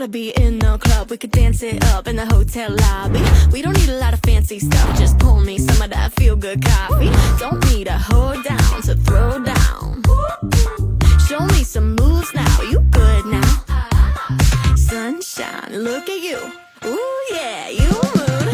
gotta be in the club. We could dance it up in the hotel lobby. We don't need a lot of fancy stuff. Just pull me some of that feel good coffee. Don't need a hold down to throw down. Show me some moves now. You good now? Sunshine, look at you. Ooh yeah, you mood.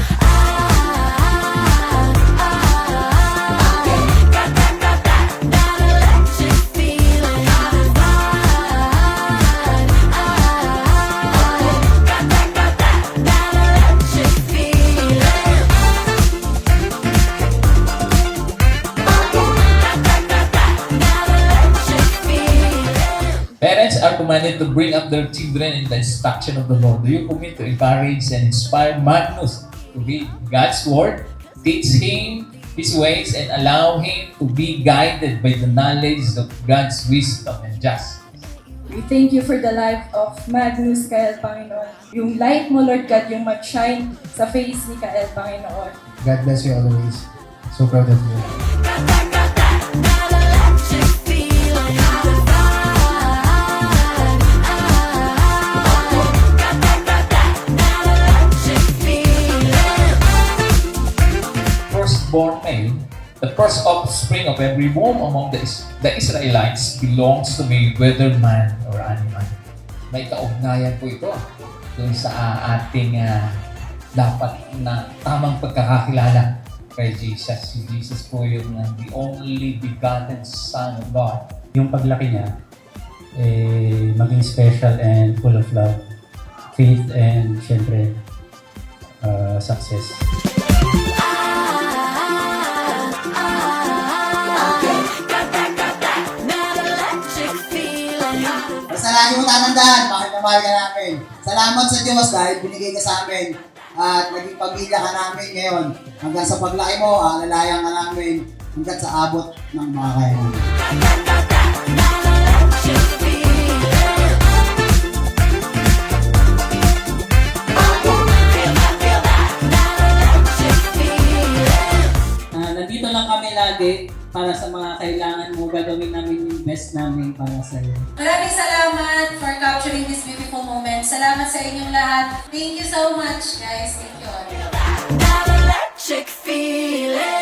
Parents are commanded to bring up their children in the instruction of the Lord. Do you commit to encourage and inspire Magnus to be God's word, teach him his ways, and allow him to be guided by the knowledge of God's wisdom and justice? We thank you for the life of Magnus, Kael, Panginoon. Yung light mo, Lord God, yung mag-shine sa face ni Kael, Panginoon. God bless you always. So proud of you. Born male, the first offspring of every womb among the Israelites belongs to me, whether man or animal. May kaugnayan po ito dun sa ating dapat na tamang pagkakakilala kay Jesus. Si Jesus po yung the only begotten Son of God. Yung paglaki niya, maging special and full of love, faith, and syempre, success. Basta lagi mo tatandaan, mahal na mahal ka namin. Salamat sa Diyos dahil binigay ka sa amin at naging pamilya ka namin ngayon. Hanggang sa paglaki mo, alalayan ka namin hanggang sa abot ng mga kaya namin. Nandito lang kami lagi para sa mga kailangan mo. Gagawin namin yung best namin para sa iyo. Maraming salamat for capturing this beautiful moment. Salamat sa inyong lahat. Thank you so much, guys. Thank you all. That electric feeling.